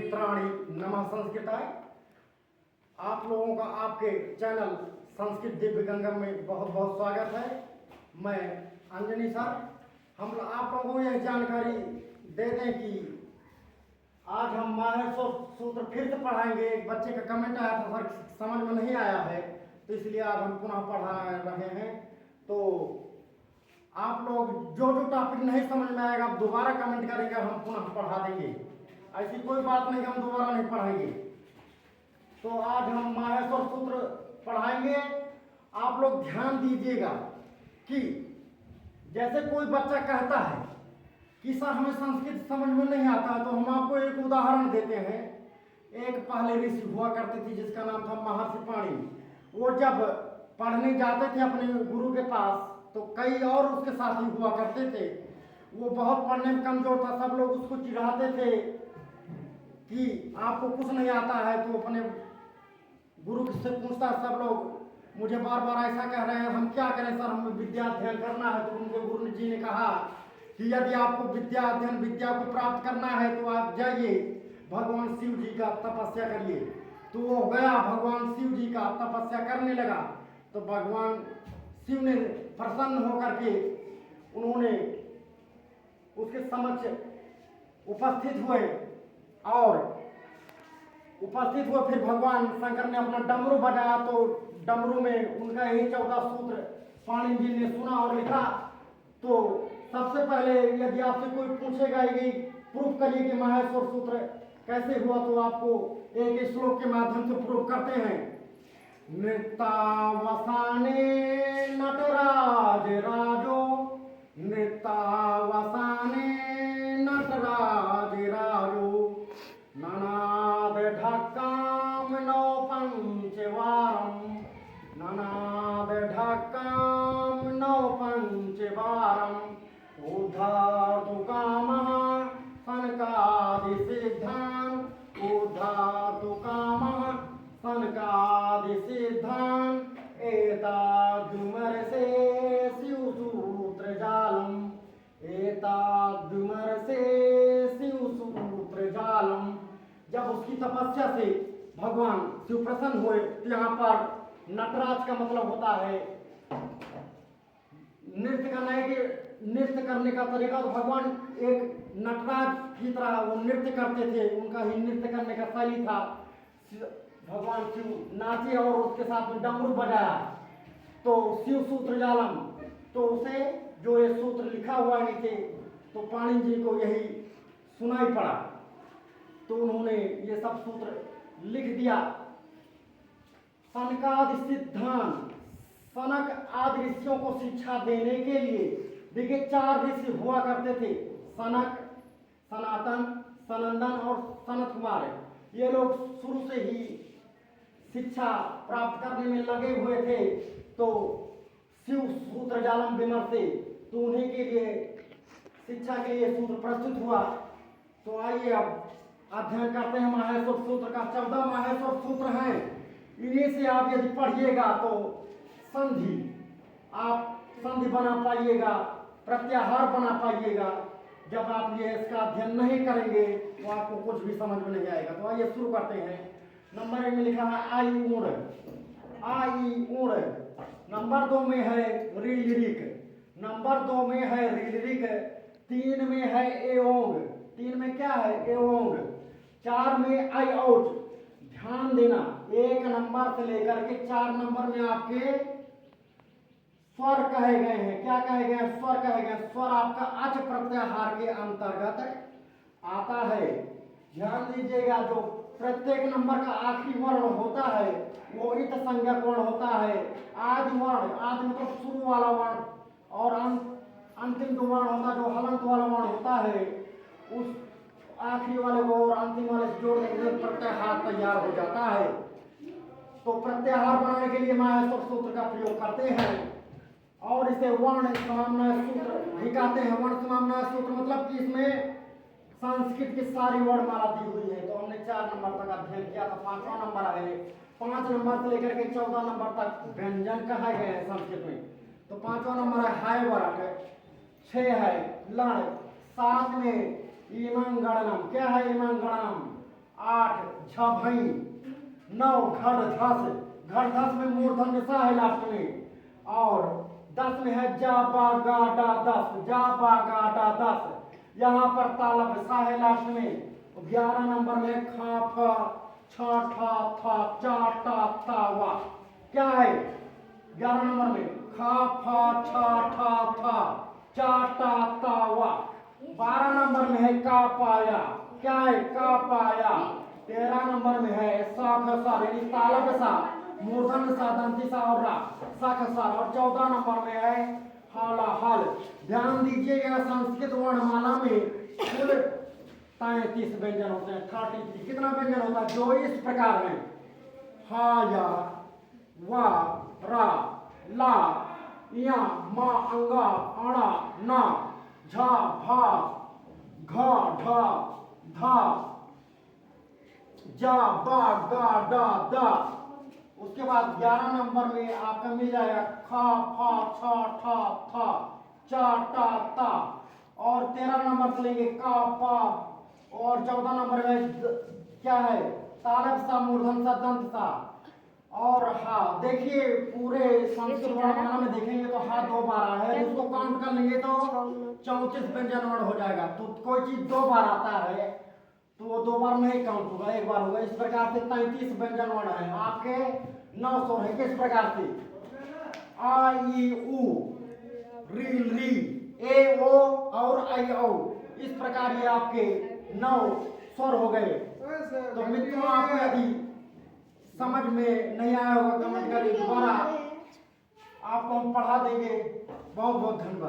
मित्राणि नमः संस्कृताय। आप लोगों का आपके चैनल संस्कृत दिव्य गंगम में बहुत बहुत स्वागत है। मैं अंजनी सर, हम आप लोगों को यह जानकारी दे दें कि आज हम माहेश्वर सूत्र फिर से पढ़ाएंगे। एक बच्चे का कमेंट आया था, सर समझ में नहीं आया है, तो इसलिए आज हम पुनः पढ़ा रहे हैं। तो आप लोग जो टॉपिक नहीं समझ में आएगा आप दोबारा कमेंट करेंगे, हम पुनः पढ़ा देंगे। ऐसी कोई बात नहीं कि हम दोबारा नहीं पढ़ाएंगे। तो आज हम माहेश्वर सूत्र पढ़ाएंगे। आप लोग ध्यान दीजिएगा कि जैसे कोई बच्चा कहता है कि सर हमें संस्कृत समझ में नहीं आता, तो हम आपको एक उदाहरण देते हैं। एक पहले ऋषि हुआ करते थे जिसका नाम था महर्षि पाणि। वो जब पढ़ने जाते थे अपने गुरु के पास, तो कई और उसके साथी हुआ करते थे। वो बहुत पढ़ने में कमजोर था, सब लोग उसको चिढ़ाते थे कि आपको कुछ नहीं आता है। तो अपने गुरु से पूछता, सब लोग मुझे बार बार ऐसा कह रहे हैं, हम क्या करें सर, हमें विद्या अध्ययन करना है। तो उनके गुरु जी ने कहा कि यदि आपको विद्या को प्राप्त करना है तो आप जाइए भगवान शिव जी का तपस्या करिए। तो वो गया, भगवान शिव जी का तपस्या करने लगा। तो भगवान शिव ने प्रसन्न होकर के उन्होंने उसके समक्ष उपस्थित हुए फिर भगवान शंकर ने अपना डमरू बजाया। तो डमरू में उनका यही 14 सूत्र पाणि जी ने सुना और लिखा। तो सबसे पहले यदि आपसे कोई पूछेगा ये प्रूफ करिए कि माहेश्वर सूत्र कैसे हुआ, तो आपको एक श्लोक के माध्यम से प्रूफ करते हैं। नृत्यावसाने नटराज राजो, नृत्यावसाने नटराज राजो, ननाद ढक्काम नौ पंचवारम, ननाद ढक्काम नौ पंचवारम, उद्धातु कामः सनकादि सिद्धान्, उद्धातु कामः सनकादि सिद्धान्, एताद्विमर्शे शिवसूत्र जालम्, एताद्विमर्शे शिवसूत्र जालम्। जब उसकी तपस्या से भगवान शिव प्रसन्न हुए, तो यहाँ पर नटराज का मतलब होता है नृत्य करने का तरीका। तो भगवान एक नटराज की तरह वो नृत्य करते थे, उनका ही नृत्य करने का शैली था। भगवान शिव नाचे और उसके साथ में डमरू बजाया। तो शिव सूत्र जालम, तो उसे जो ये सूत्र लिखा हुआ है नीचे, तो पाणि जी को यही सुनाई पड़ा। तो उन्होंने ये सब सूत्र लिख दिया। सनकादि सिद्धांत, सनक आदि ऋषियों को शिक्षा देने के लिए, देखिए 4 ऋषि हुआ करते थे, सनक, सनातन, सनंदन और सनत कुमार। ये लोग शुरू से ही शिक्षा प्राप्त करने में लगे हुए थे। तो शिव सूत्र जालम विमर्शे, तो उन्हीं के लिए शिक्षा के लिए सूत्र प्रस्तुत हुआ। तो आइए अब अध्ययन करते हैं माहेश्वर सूत्र का। 14 माहेश्वर सूत्र हैं। इन्हीं से आप यदि पढ़िएगा तो आप संधि बना पाइएगा, प्रत्याहार बना पाइएगा। जब आप ये इसका अध्ययन नहीं करेंगे तो आपको कुछ भी समझ में नहीं आएगा। तो आइए शुरू करते हैं। नंबर 1 में लिखा है आई ऊण, आई ऊण। नंबर 2 में है रीलिरिक, नंबर 2 में है रीलिरिक। 3 में है एओंग, 3 में क्या है एओंग। 4 में आई आउट। ध्यान देना, 1 नंबर से लेकर के 4 नंबर में आपके स्वर कहे गए हैं। क्या कहे गए हैं? स्वर कहे गए। स्वर आपका अच प्रत्याहार के अंतर्गत आता है। ध्यान दीजिएगा, जो प्रत्येक नंबर का आखिरी वर्ण होता है वो इत संज्ञक वर्ण होता है। आदि वर्ण, आदि मतलब शुरू वाला वर्ण, और अंतिम जो वर्ण होता है, जो हलंत वाला वर्ण होता है, उस आखिरी वाले को और अंतिम वाले से जोड़ने के लिए प्रत्याहार तैयार हो जाता है। तो प्रत्याहार बनाने के लिए माहेश्वर सूत्र का प्रयोग करते हैं और इसे वर्ण समाम्नाय सूत्र भी कहते हैं। वर्ण समाम्नाय सूत्र मतलब कि इसमें संस्कृत की सारी वर्णमाला दी हुई है। तो हमने 4 नंबर तक अध्ययन किया था। 5वां नंबर है। 5 नंबर से लेकर के 14 नंबर तक व्यंजन कहे गए हैं संस्कृत में। तो 5वां नंबर है हाय वर्ग, 6 है लण, 7 में इमं गणनम। क्या है इमं गणनम? 8 झभई, 9 घड़ धस में मूर्धन में सा है लास्ट में, और 10 में है जा बा गा डा 10, जा बा गा डा 10, यहाँ पर तालब सा है लास्ट में। 11 नंबर में खा फा छा ठा था चा टा था वा, क्या है 11 नंबर में खा फा छा ठा था चा टा ता वा। 12 नंबर में है का पाया, क्या है का पाया। 13 नंबर में है सा खसा यानी तालब सा, मूर्धन सा, दंती सा और रा, सा खसा। और 14 नंबर में है हाला हल। ध्यान दीजिएगा संस्कृत वर्णमाला में कुल 33 व्यंजन होते हैं, 33। कितना व्यंजन होता है? जो इस प्रकार में हा या वा रा ला या मा अंगा अणा ना झा भा घा ढा धा जा बा गा डा दा। उसके बाद 11 नंबर में आपका मिल जाएगा खा फा छा ठा था चा टा ता। और 13 नंबर से लेंगे का पा। और 14 नंबर में क्या है? तालब सा, मूर्धन सा, दंत सा और हा। देखिए पूरे संस्कृत वर्णमाला में देखेंगे तो हा 2 बार है, उसको काउंट कर लेंगे तो 34 व्यंजन वर्ण हो जाएगा। तो कोई चीज 2 बार आता है तो वो 2 बार नहीं काउंट होगा, 1 बार होगा। इस प्रकार से 33 व्यंजन वर्ण है आपके 9 स्वर है। किस प्रकार से? आ ई उ री री ए ओ और आई ओ, इस प्रकार ये आपके 9 स्वर हो गए। तो मित्रों आपको यदि समझ में नहीं आया होगा कमेंट करिए, दोबारा आपको हम पढ़ा देंगे। बहुत बहुत धन्यवाद।